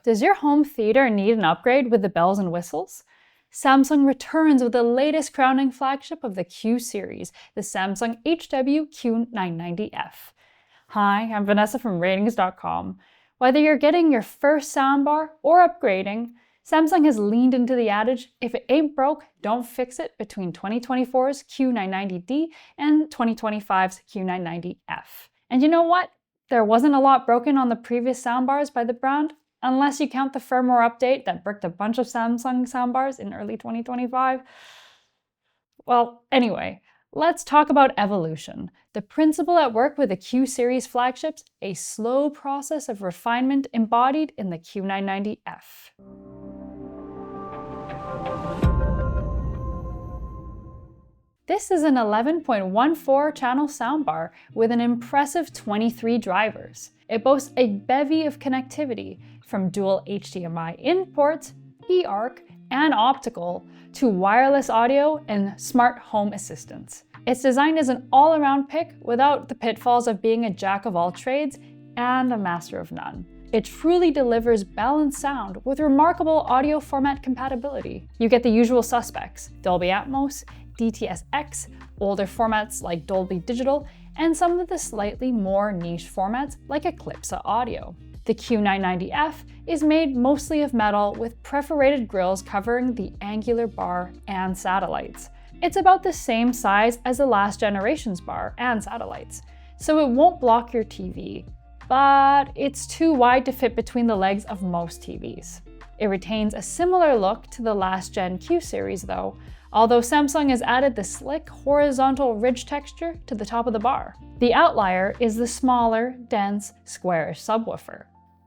Does your home theater need an upgrade with the bells and whistles? Samsung returns with the latest crowning flagship of the Q series, the Samsung HW-Q990F. Hi, I'm Vanessa from RTINGS.com. Whether you're getting your first soundbar or upgrading, Samsung has leaned into the adage, if it ain't broke, don't fix it, between 2024's Q990D and 2025's Q990F. And you know what? There wasn't a lot broken on the previous soundbars by the brand, unless you count the firmware update that bricked a bunch of Samsung soundbars in early 2025. Well, anyway, let's talk about evolution. The principle at work with the Q series flagships, a slow process of refinement embodied in the Q990F. This is an 11.14 channel soundbar with an impressive 23 drivers. It boasts a bevy of connectivity, from dual HDMI in ports, eARC, and optical, to wireless audio and smart home assistants. It's designed as an all-around pick without the pitfalls of being a jack of all trades and a master of none. It truly delivers balanced sound with remarkable audio format compatibility. You get the usual suspects: Dolby Atmos, DTS:X, older formats like Dolby Digital, and some of the slightly more niche formats like Eclipsa audio. The Q990F is made mostly of metal with perforated grills covering the angular bar and satellites. It's about the same size as the last generation's bar and satellites, so it won't block your TV, but it's too wide to fit between the legs of most TVs. It retains a similar look to the last gen Q series though, although Samsung has added the slick horizontal ridge texture to the top of the bar. The outlier is the smaller, dense, squarish subwoofer.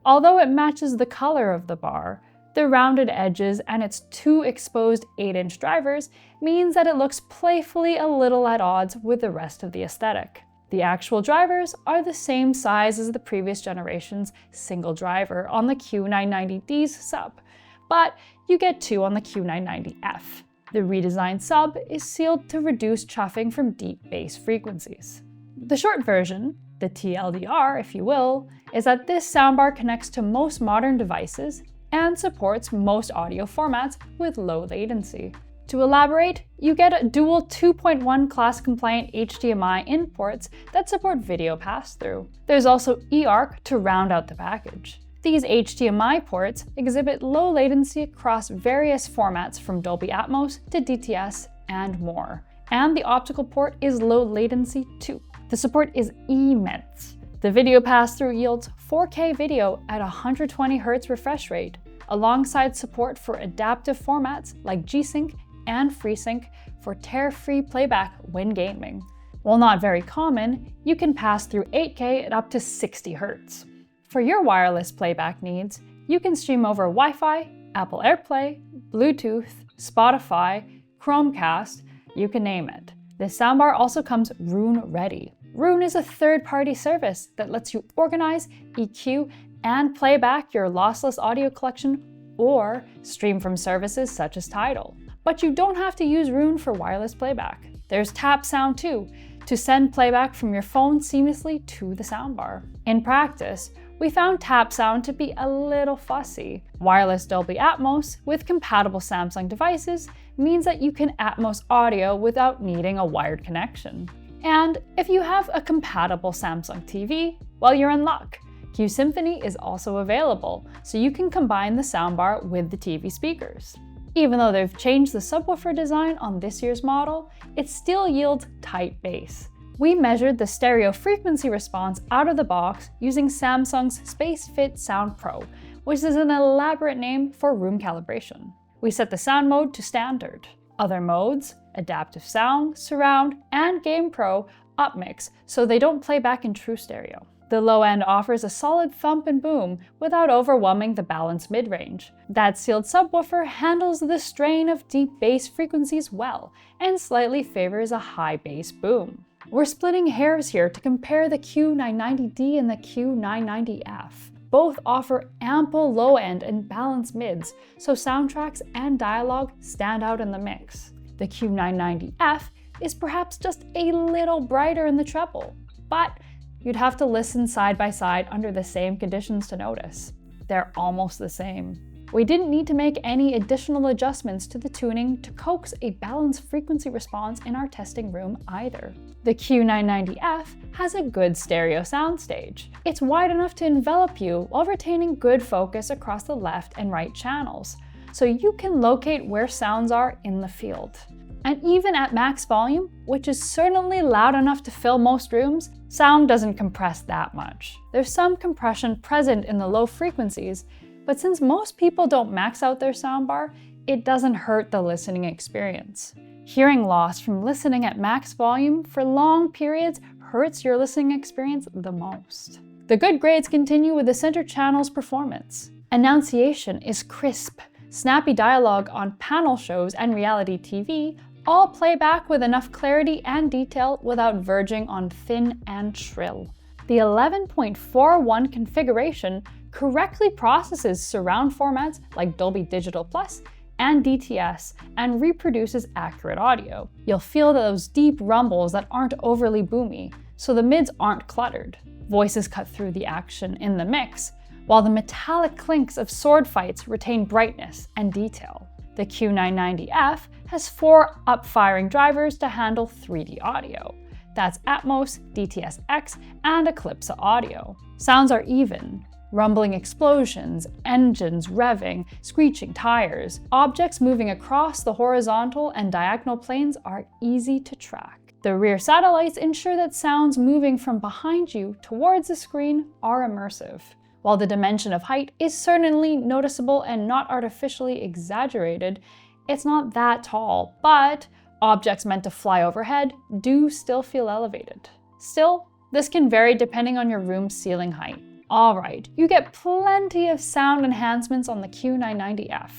Although it matches the color of the bar, the rounded edges and its two exposed 8-inch drivers means that it looks playfully a little at odds with the rest of the aesthetic. The actual drivers are the same size as the previous generation's single driver on the Q990D's sub, but you get two on the Q990F. The redesigned sub is sealed to reduce chuffing from deep bass frequencies. The short version, the TLDR if you will, is that this soundbar connects to most modern devices and supports most audio formats with low latency. To elaborate, you get a dual 2.1 class compliant HDMI in ports that support video pass-through. There's also eARC to round out the package. These HDMI ports exhibit low latency across various formats from Dolby Atmos to DTS and more. And the optical port is low latency too. The support is immense. The video pass-through yields 4K video at 120 Hz refresh rate, alongside support for adaptive formats like G-Sync and FreeSync for tear-free playback when gaming. While not very common, you can pass through 8K at up to 60 Hz. For your wireless playback needs, you can stream over Wi-Fi, Apple AirPlay, Bluetooth, Spotify, Chromecast, you can name it. This soundbar also comes Roon ready. Roon is a third-party service that lets you organize, EQ, and play back your lossless audio collection or stream from services such as Tidal. But you don't have to use Roon for wireless playback. There's Tap Sound too, to send playback from your phone seamlessly to the soundbar. In practice, we found Tap Sound to be a little fussy. Wireless Dolby Atmos with compatible Samsung devices means that you can Atmos audio without needing a wired connection. And if you have a compatible Samsung TV, well, you're in luck. Q Symphony is also available, so you can combine the soundbar with the TV speakers. Even though they've changed the subwoofer design on this year's model, it still yields tight bass. We measured the stereo frequency response out of the box using Samsung's SpaceFit Sound Pro, which is an elaborate name for room calibration. We set the sound mode to standard. Other modes, adaptive sound, surround, and Game Pro, upmix so they don't play back in true stereo. The low end offers a solid thump and boom without overwhelming the balanced mid-range. That sealed subwoofer handles the strain of deep bass frequencies well and slightly favors a high bass boom. We're splitting hairs here to compare the Q990D and the Q990F. Both offer ample low end and balanced mids, so soundtracks and dialogue stand out in the mix. The Q990F is perhaps just a little brighter in the treble, but you'd have to listen side by side under the same conditions to notice. they're almost the same. We didn't need to make any additional adjustments to the tuning to coax a balanced frequency response in our testing room either. The Q990F has a good stereo soundstage. It's wide enough to envelop you while retaining good focus across the left and right channels, so you can locate where sounds are in the field. And even at max volume, which is certainly loud enough to fill most rooms, sound doesn't compress that much. There's some compression present in the low frequencies, but since most people don't max out their soundbar, it doesn't hurt the listening experience. Hearing loss from listening at max volume for long periods hurts your listening experience the most. The good grades continue with the center channel's performance. Enunciation is crisp. Snappy dialogue on panel shows and reality TV all play back with enough clarity and detail without verging on thin and shrill. The 11.41 configuration correctly processes surround formats like Dolby Digital Plus and DTS and reproduces accurate audio. You'll feel those deep rumbles that aren't overly boomy, so the mids aren't cluttered. Voices cut through the action in the mix, while the metallic clinks of sword fights retain brightness and detail. The Q990F has 4 up-firing drivers to handle 3D audio. That's Atmos, DTS-X, and Eclipsa audio. Sounds are even. Rumbling explosions, engines revving, screeching tires, objects moving across the horizontal and diagonal planes are easy to track. The rear satellites ensure that sounds moving from behind you towards the screen are immersive. While the dimension of height is certainly noticeable and not artificially exaggerated, it's not that tall, but objects meant to fly overhead do still feel elevated. Still, this can vary depending on your room's ceiling height. Alright, you get plenty of sound enhancements on the Q990F.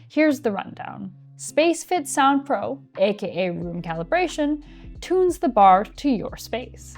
Here's the rundown. SpaceFit Sound Pro, aka room calibration, tunes the bar to your space.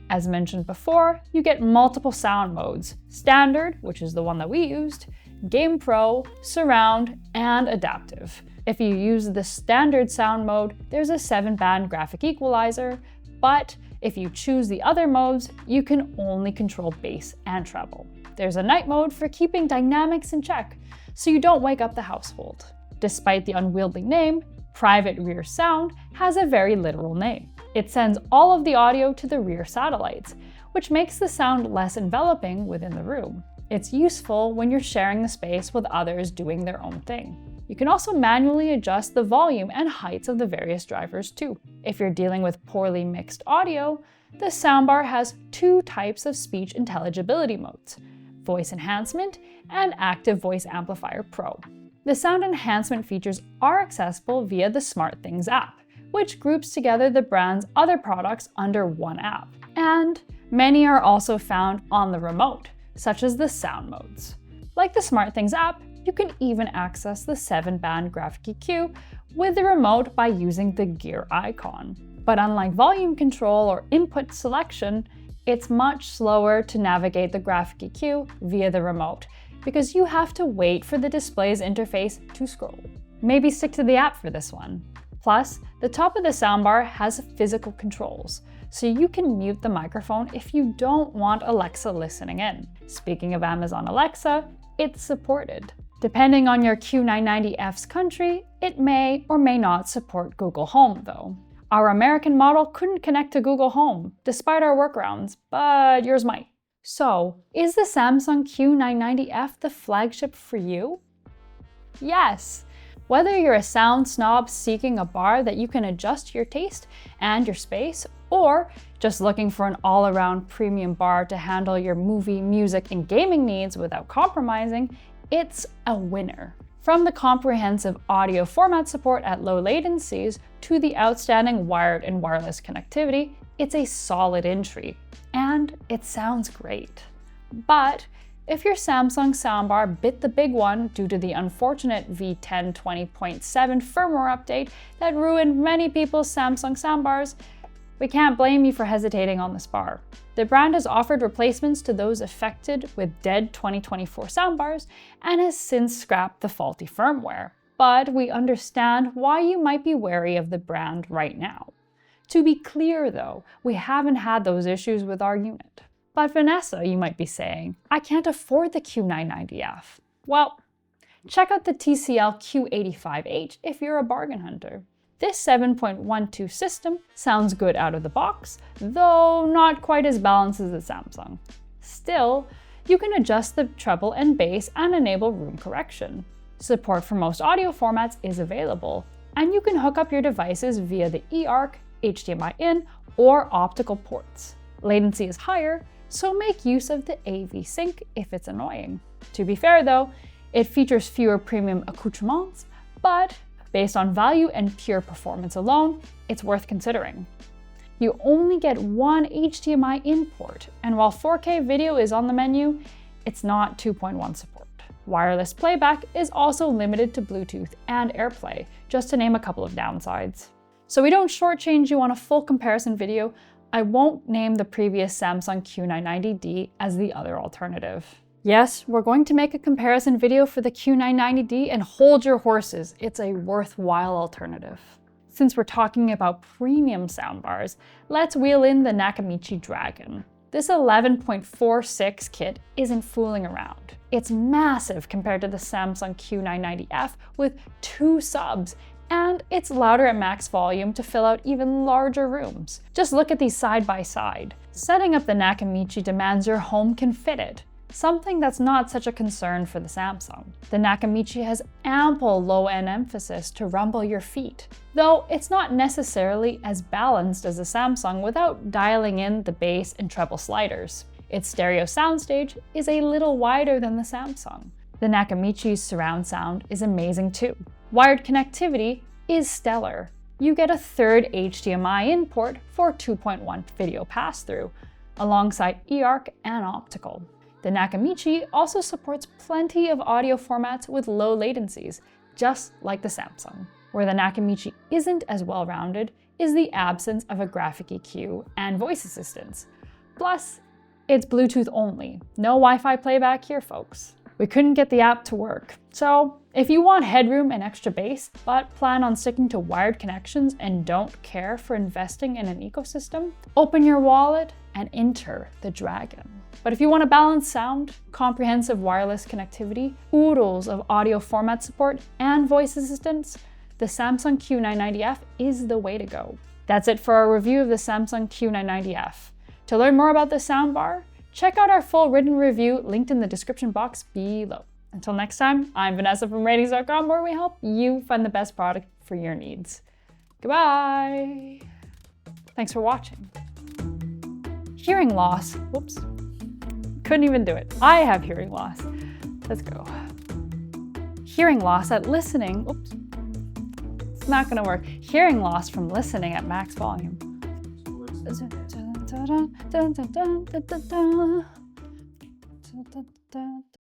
As mentioned before, you get multiple sound modes: Standard, which is the one that we used, Game Pro, Surround, and Adaptive. If you use the Standard sound mode, there's a 7-band graphic equalizer, but if you choose the other modes, you can only control bass and treble. There's a night mode for keeping dynamics in check, so you don't wake up the household. Despite the unwieldy name, Private Rear Sound has a very literal name. It sends all of the audio to the rear satellites, which makes the sound less enveloping within the room. It's useful when you're sharing the space with others doing their own thing. You can also manually adjust the volume and heights of the various drivers too. If you're dealing with poorly mixed audio, the soundbar has 2 types of speech intelligibility modes: Voice Enhancement and Active Voice Amplifier Pro. The sound enhancement features are accessible via the SmartThings app, which groups together the brand's other products under one app. And many are also found on the remote, such as the sound modes. Like the SmartThings app, you can even access the 7-band graphic EQ with the remote by using the gear icon. But unlike volume control or input selection, it's much slower to navigate the graphic EQ via the remote, because you have to wait for the display's interface to scroll. Maybe stick to the app for this one. Plus, the top of the soundbar has physical controls, so you can mute the microphone if you don't want Alexa listening in. Speaking of Amazon Alexa, it's supported. Depending on your Q990F's country, it may or may not support Google Home though. Our American model couldn't connect to Google Home, despite our workarounds, but yours might. So, is the Samsung Q990F the flagship for you? Yes! Whether you're a sound snob seeking a bar that you can adjust to your taste and your space, or just looking for an all-around premium bar to handle your movie, music, and gaming needs without compromising, it's a winner. From the comprehensive audio format support at low latencies to the outstanding wired and wireless connectivity, it's a solid entry, and it sounds great. But if your Samsung soundbar bit the big one due to the unfortunate V10 20.7 firmware update that ruined many people's Samsung soundbars, we can't blame you for hesitating on this bar. The brand has offered replacements to those affected with dead 2024 soundbars and has since scrapped the faulty firmware. But we understand why you might be wary of the brand right now. To be clear though, we haven't had those issues with our unit. But Vanessa, you might be saying, I can't afford the Q990F. Well, check out the TCL Q85H if you're a bargain hunter. This 7.12 system sounds good out of the box, though not quite as balanced as the Samsung. Still, you can adjust the treble and bass and enable room correction. Support for most audio formats is available, and you can hook up your devices via the eARC, HDMI in, or optical ports. Latency is higher, so make use of the AV sync if it's annoying. To be fair though, it features fewer premium accoutrements, but based on value and pure performance alone, it's worth considering. You only get one HDMI in port, and while 4K video is on the menu, it's not 2.1 support. Wireless playback is also limited to Bluetooth and AirPlay, just to name a couple of downsides. So we don't shortchange you on a full comparison video, I won't name the previous Samsung Q990D as the other alternative. Yes, we're going to make a comparison video for the Q990D, and hold your horses, it's a worthwhile alternative. Since we're talking about premium soundbars, let's wheel in the Nakamichi Dragon. This 11.46 kit isn't fooling around. It's massive compared to the Samsung Q990F with 2 subs, and it's louder at max volume to fill out even larger rooms. Just look at these side by side. Setting up the Nakamichi demands your home can fit it, something that's not such a concern for the Samsung. The Nakamichi has ample low-end emphasis to rumble your feet, though it's not necessarily as balanced as the Samsung without dialing in the bass and treble sliders. Its stereo soundstage is a little wider than the Samsung. The Nakamichi's surround sound is amazing too. Wired connectivity is stellar. You get a third HDMI in port for 2.1 video pass-through, alongside eARC and optical. The Nakamichi also supports plenty of audio formats with low latencies, just like the Samsung. Where the Nakamichi isn't as well-rounded is the absence of a graphic EQ and voice assistance. Plus, it's Bluetooth only. No Wi-Fi playback here, folks. We couldn't get the app to work. So, if you want headroom and extra bass, but plan on sticking to wired connections and don't care for investing in an ecosystem, open your wallet and enter the Dragon. But if you want a balanced sound, comprehensive wireless connectivity, oodles of audio format support, and voice assistance, the Samsung Q990F is the way to go. That's it for our review of the Samsung Q990F. To learn more about the soundbar, check out our full written review linked in the description box below. Until next time, I'm Vanessa from Ratings.com, where we help you find the best product for your needs. Goodbye! Thanks for watching. Hearing loss, whoops, couldn't even do it. I have hearing loss. Let's go. Hearing loss at listening, oops, it's not gonna work. Hearing loss from listening at max volume.